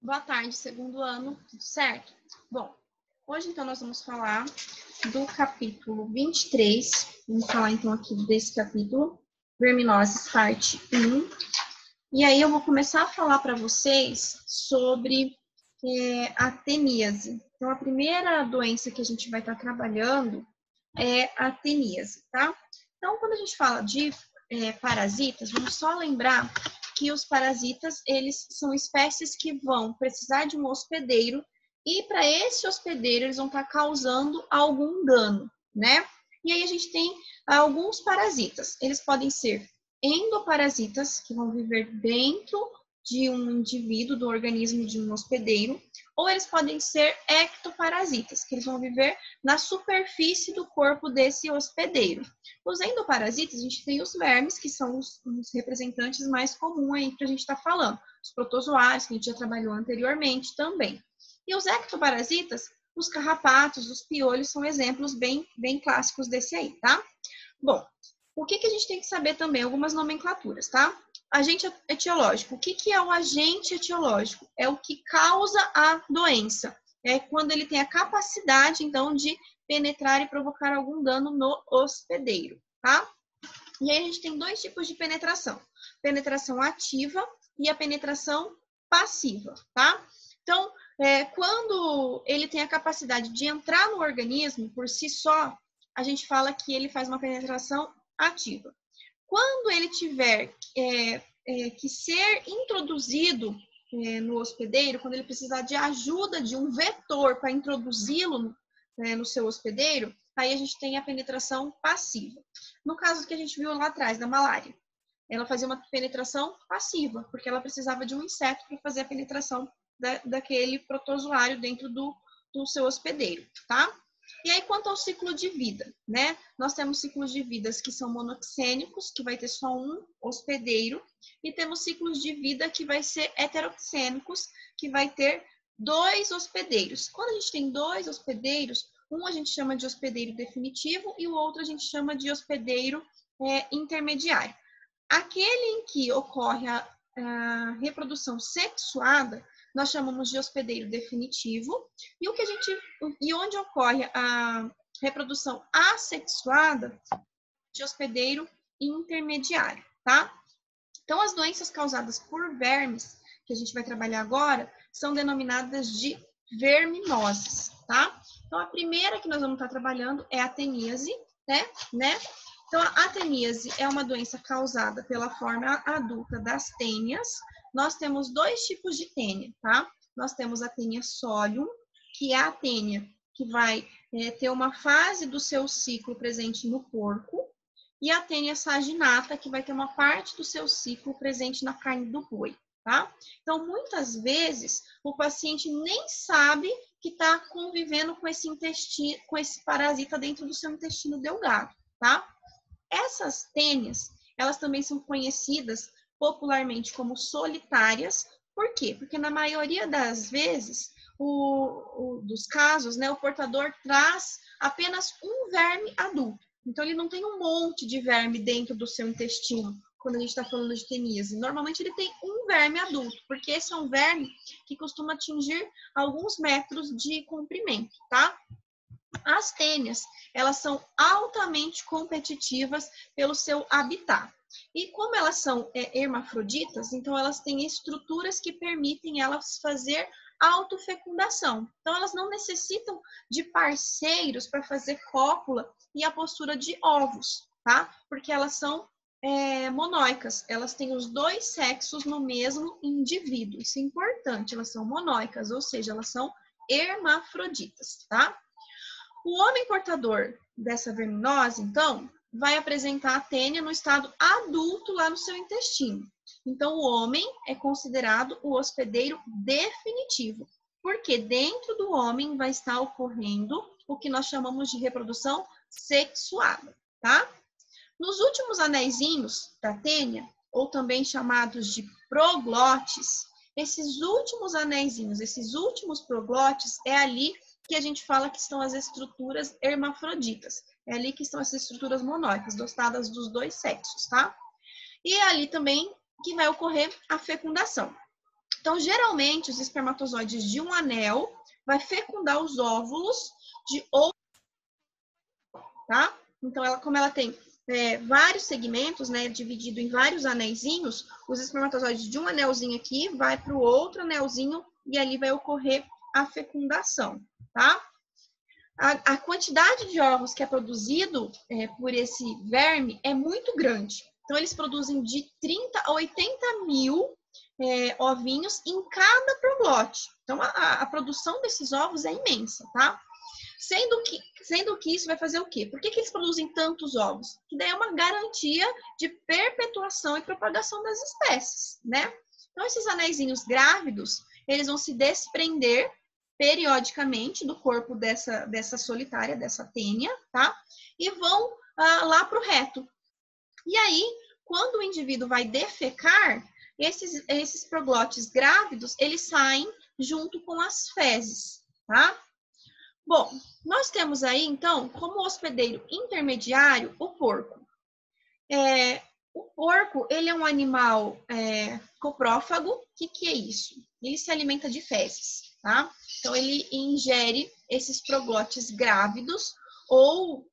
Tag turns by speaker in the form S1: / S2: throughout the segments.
S1: Boa tarde, segundo ano, tudo certo? Bom, hoje então nós vamos falar do capítulo 23. Vamos falar então aqui desse capítulo, Verminoses, parte 1. E aí eu vou começar a falar para vocês sobre a teníase. Então, a primeira doença que a gente vai estar trabalhando é a teníase, tá? Então, quando a gente fala de parasitas, vamos só lembrar que os parasitas, eles são espécies que vão precisar de um hospedeiro e para esse hospedeiro eles vão estar causando algum dano, né? E aí a gente tem alguns parasitas. Eles podem ser endoparasitas, que vão viver dentro de um indivíduo, do organismo de um hospedeiro, ou eles podem ser ectoparasitas, que eles vão viver na superfície do corpo desse hospedeiro. Os endoparasitas, a gente tem os vermes, que são os representantes mais comuns aí que a gente está falando. Os protozoários, que a gente já trabalhou anteriormente também. E os ectoparasitas, os carrapatos, os piolhos, são exemplos bem clássicos desse aí, tá? Bom, o que a gente tem que saber também? Algumas nomenclaturas, tá? Agente etiológico. O que é o agente etiológico? É o que causa a doença. É quando ele tem a capacidade, então, de penetrar e provocar algum dano no hospedeiro, tá? E aí a gente tem dois tipos de penetração. Penetração ativa e a penetração passiva, tá? Então, quando ele tem a capacidade de entrar no organismo por si só, a gente fala que ele faz uma penetração ativa. Quando ele tiver que ser introduzido no hospedeiro, quando ele precisar de ajuda de um vetor para introduzi-lo no seu hospedeiro, aí a gente tem a penetração passiva. No caso que a gente viu lá atrás, da malária, ela fazia uma penetração passiva, porque ela precisava de um inseto para fazer a penetração daquele protozoário dentro do seu hospedeiro, tá? E aí, quanto ao ciclo de vida, né? Nós temos ciclos de vidas que são monoxênicos, que vai ter só um hospedeiro, e temos ciclos de vida que vai ser heteroxênicos, que vai ter 2 hospedeiros. Quando a gente tem 2 hospedeiros, um a gente chama de hospedeiro definitivo e o outro a gente chama de hospedeiro intermediário. Aquele em que ocorre a reprodução sexuada, nós chamamos de hospedeiro definitivo, e onde ocorre a reprodução assexuada, de hospedeiro intermediário, tá? Então, as doenças causadas por vermes, que a gente vai trabalhar agora, são denominadas de verminoses, tá? Então, a primeira que nós vamos estar trabalhando é a teníase, né? Então, a teníase é uma doença causada pela forma adulta das tênias. Nós temos 2 tipos de tênia, tá? Nós temos a tênia solium, que é a tênia que vai ter uma fase do seu ciclo presente no porco, e a tênia saginata, que vai ter uma parte do seu ciclo presente na carne do boi, tá? Então, muitas vezes, o paciente nem sabe que está convivendo com esse intestino, com esse parasita dentro do seu intestino delgado, tá? Essas tênias, elas também são conhecidas popularmente como solitárias. Por quê? Porque na maioria das vezes, dos casos, né, o portador traz apenas um verme adulto. Então, ele não tem um monte de verme dentro do seu intestino, quando a gente está falando de teníase. Normalmente, ele tem um verme adulto, porque esse é um verme que costuma atingir alguns metros de comprimento, tá? As tênias, elas são altamente competitivas pelo seu habitat. E como elas são hermafroditas, então elas têm estruturas que permitem elas fazer autofecundação. Então, elas não necessitam de parceiros para fazer cópula e a postura de ovos, tá? Porque elas são monóicas, elas têm os 2 sexos no mesmo indivíduo. Isso é importante, elas são monóicas, ou seja, elas são hermafroditas, tá? O homem portador dessa verminose, então, vai apresentar a tênia no estado adulto lá no seu intestino. Então, o homem é considerado o hospedeiro definitivo, porque dentro do homem vai estar ocorrendo o que nós chamamos de reprodução sexuada, tá? Nos últimos anéisinhos da tênia, ou também chamados de proglotes, esses últimos anéisinhos, esses últimos proglotes, é ali que a gente fala que estão as estruturas hermafroditas. É ali que estão as estruturas monóicas, dotadas dos 2 sexos, tá? E é ali também que vai ocorrer a fecundação. Então, geralmente, os espermatozoides de um anel vai fecundar os óvulos de outro, tá? Então, como ela tem vários segmentos, né, dividido em vários anéisinhos, os espermatozoides de um anelzinho aqui vai para o outro anelzinho e ali vai ocorrer a fecundação, tá? A quantidade de ovos que é produzido por esse verme é muito grande. Então, eles produzem de 30 a 80 mil ovinhos em cada proglote. Então, a produção desses ovos é imensa, tá? Sendo que isso vai fazer o quê? Por que eles produzem tantos ovos? Que daí é uma garantia de perpetuação e propagação das espécies, né? Então, esses anéisinhos grávidos, eles vão se desprender periodicamente do corpo dessa solitária, dessa tênia, tá? E vão lá para o reto. E aí, quando o indivíduo vai defecar, esses proglotes grávidos, eles saem junto com as fezes, tá? Bom, nós temos aí, então, como hospedeiro intermediário, o porco. O porco, ele é um animal coprófago. O que é isso? Ele se alimenta de fezes, tá? Então, ele ingere esses proglotes grávidos ou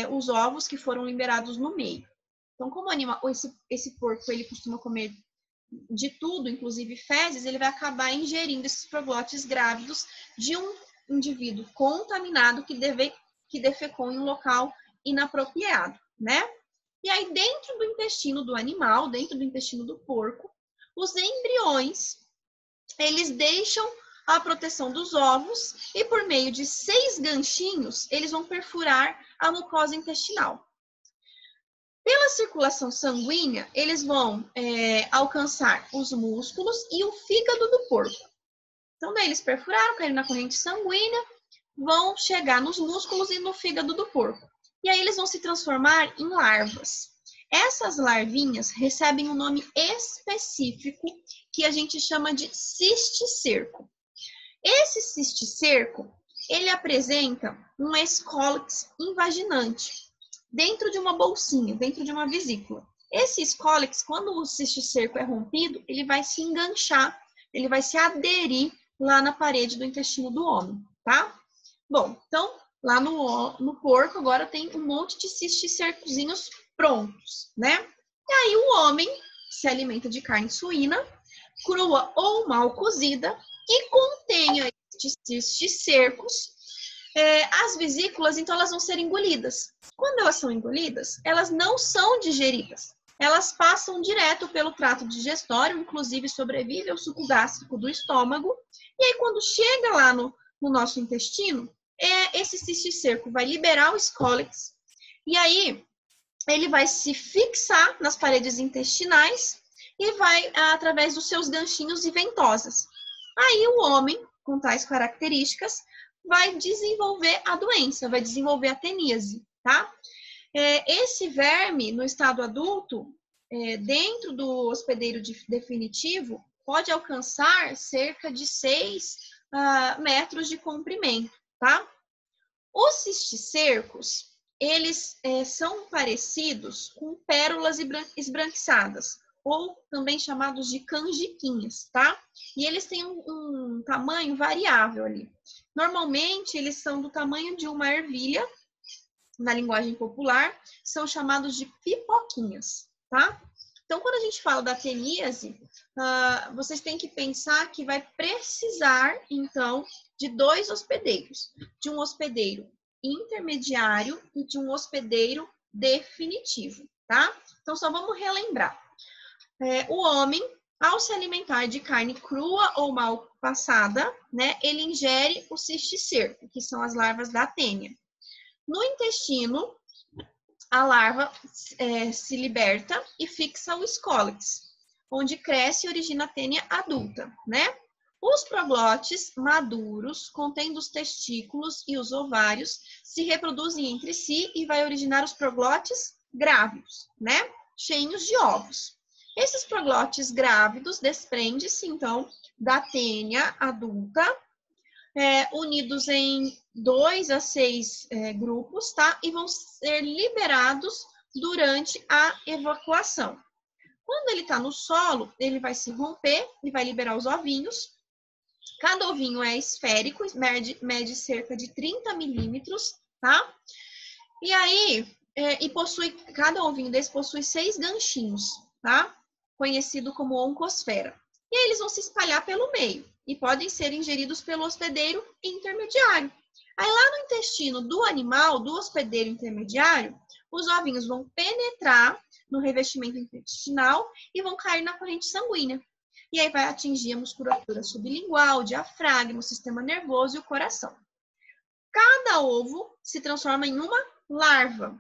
S1: os ovos que foram liberados no meio. Então, como animal, esse porco, ele costuma comer de tudo, inclusive fezes, ele vai acabar ingerindo esses proglotes grávidos de um indivíduo contaminado que defecou em um local inapropriado, né? E aí, dentro do intestino do animal, dentro do intestino do porco, os embriões, eles deixam a proteção dos ovos e por meio de 6 ganchinhos, eles vão perfurar a mucosa intestinal. Pela circulação sanguínea, eles vão alcançar os músculos e o fígado do porco. Então, daí eles perfuraram, caíram na corrente sanguínea, vão chegar nos músculos e no fígado do porco. E aí eles vão se transformar em larvas. Essas larvinhas recebem um nome específico que a gente chama de cisticerco. Esse cisticerco, ele apresenta um escólex invaginante dentro de uma bolsinha, dentro de uma vesícula. Esse escólex, quando o cisticerco é rompido, ele vai se enganchar, ele vai se aderir lá na parede do intestino do homem, tá? Bom, então, lá no porco, agora tem um monte de cisticercozinhos prontos, né? E aí o homem se alimenta de carne suína, crua ou mal cozida, que contenha estes cisticercos. As vesículas, então, elas vão ser engolidas. Quando elas são engolidas, elas não são digeridas. Elas passam direto pelo trato digestório, inclusive sobrevive ao suco gástrico do estômago. E aí, quando chega lá no nosso intestino, esse cisticerco vai liberar o escólex. E aí, ele vai se fixar nas paredes intestinais e vai através dos seus ganchinhos e ventosas. Aí, o homem, com tais características, vai desenvolver a doença, vai desenvolver a teníase, tá? Esse verme, no estado adulto, dentro do hospedeiro definitivo, pode alcançar cerca de 6 metros de comprimento, tá? Os cisticercos, eles são parecidos com pérolas esbranquiçadas, ou também chamados de canjiquinhas, tá? E eles têm um tamanho variável ali. Normalmente, eles são do tamanho de uma ervilha, na linguagem popular, são chamados de pipoquinhas, tá? Então, quando a gente fala da teníase, vocês têm que pensar que vai precisar, então, de 2 hospedeiros. De um hospedeiro intermediário e de um hospedeiro definitivo, tá? Então, só vamos relembrar. O homem, ao se alimentar de carne crua ou mal passada, né, ele ingere o cisticerco, que são as larvas da tênia. No intestino, a larva se liberta e fixa o escólex, onde cresce e origina a tênia adulta, né? Os proglotes maduros, contendo os testículos e os ovários, se reproduzem entre si e vai originar os proglotes grávidos, né? Cheios de ovos. Esses proglotes grávidos desprendem-se, então, da tênia adulta, unidos em 2 a 6 grupos, tá? E vão ser liberados durante a evacuação. Quando ele está no solo, ele vai se romper e vai liberar os ovinhos. Cada ovinho é esférico, mede cerca de 30 milímetros, tá? E aí, cada ovinho desse possui 6 ganchinhos, tá? Conhecido como oncosfera. E aí eles vão se espalhar pelo meio e podem ser ingeridos pelo hospedeiro intermediário. Aí lá no intestino do animal, do hospedeiro intermediário, os ovinhos vão penetrar no revestimento intestinal e vão cair na corrente sanguínea. E aí vai atingir a musculatura sublingual, o diafragma, o sistema nervoso e o coração. Cada ovo se transforma em uma larva,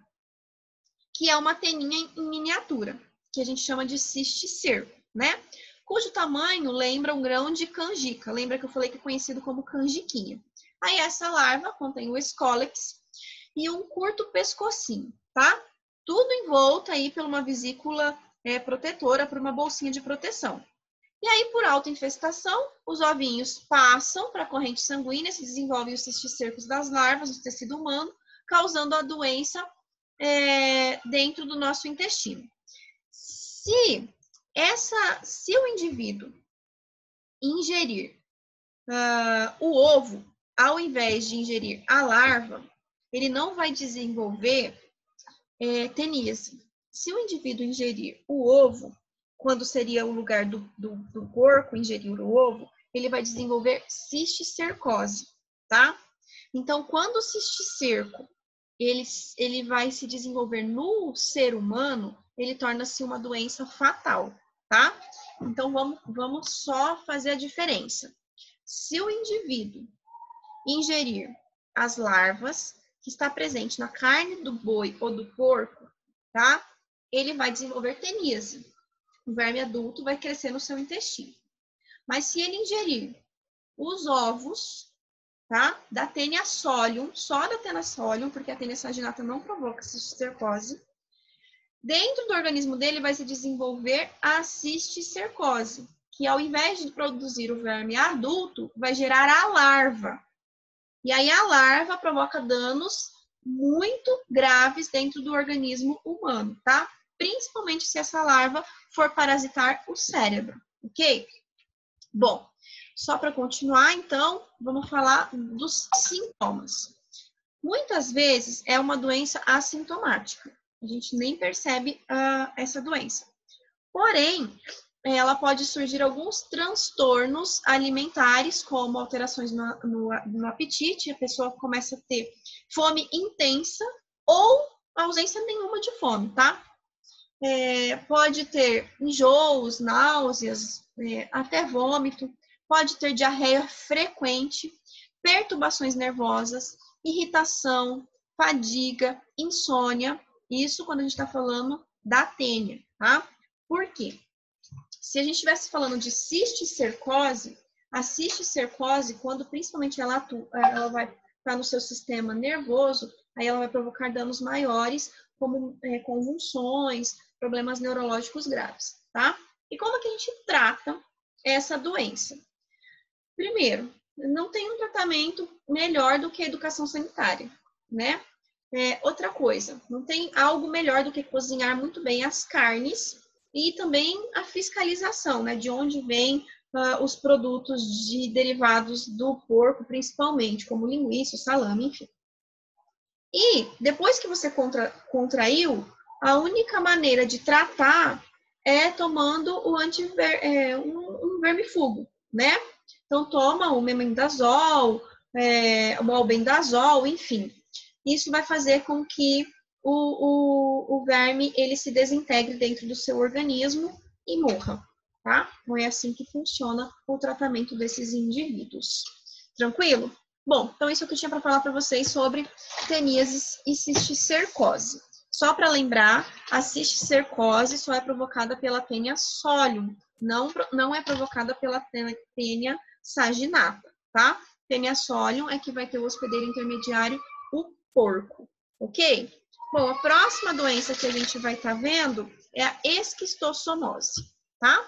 S1: que é uma teninha em miniatura, que a gente chama de cisticerco, né? Cujo tamanho lembra um grão de canjica. Lembra que eu falei que é conhecido como canjiquinha. Aí essa larva contém o escólex e um curto pescocinho, tá? Tudo envolto aí por uma vesícula protetora, por uma bolsinha de proteção. E aí, por autoinfestação, os ovinhos passam para a corrente sanguínea, se desenvolvem os cisticercos das larvas no tecido humano, causando a doença dentro do nosso intestino. Se o indivíduo ingerir o ovo, ao invés de ingerir a larva, ele não vai desenvolver teníase. Se o indivíduo ingerir o ovo, quando seria o lugar do porco ingerir o ovo, ele vai desenvolver cisticercose, tá? Então, quando o cisticerco ele vai se desenvolver no ser humano, ele torna-se uma doença fatal, tá? Então, vamos só fazer a diferença. Se o indivíduo ingerir as larvas que está presente na carne do boi ou do porco, tá? Ele vai desenvolver teníase. O verme adulto vai crescer no seu intestino. Mas se ele ingerir os ovos, tá? Da Taenia solium, só da Taenia solium, porque a Taenia saginata não provoca cisticercose, dentro do organismo dele vai se desenvolver a cisticercose, que ao invés de produzir o verme adulto, vai gerar a larva. E aí a larva provoca danos muito graves dentro do organismo humano, tá? Principalmente se essa larva for parasitar o cérebro, ok? Bom, só para continuar, então, vamos falar dos sintomas. Muitas vezes é uma doença assintomática. A gente nem percebe essa doença. Porém, ela pode surgir alguns transtornos alimentares, como alterações no apetite, a pessoa começa a ter fome intensa ou ausência nenhuma de fome, tá? Pode ter enjoos, náuseas, até vômito, pode ter diarreia frequente, perturbações nervosas, irritação, fadiga, insônia. Isso quando a gente está falando da tênia, tá? Por quê? Se a gente estivesse falando de cisticercose, a cisticercose, quando principalmente ela vai estar no seu sistema nervoso, aí ela vai provocar danos maiores, como convulsões, problemas neurológicos graves, tá? E como que a gente trata essa doença? Primeiro, não tem um tratamento melhor do que a educação sanitária, né? Outra coisa, não tem algo melhor do que cozinhar muito bem as carnes e também a fiscalização, né? De onde vêm os produtos derivados do porco, principalmente, como linguiça, salame, enfim. E depois que você contraiu, a única maneira de tratar é tomando um vermifugo, né? Então, toma o mebendazol, o albendazol, enfim. Isso vai fazer com que o verme ele se desintegre dentro do seu organismo e morra, tá? Não é assim que funciona o tratamento desses indivíduos. Tranquilo? Bom, então isso é o que eu tinha para falar para vocês sobre teníase e cisticercose. Só para lembrar, a cisticercose só é provocada pela Taenia solium, não é provocada pela Taenia saginata, tá? Taenia solium é que vai ter o hospedeiro intermediário, o porco, ok? Bom, a próxima doença que a gente vai estar vendo é a esquistossomose, tá?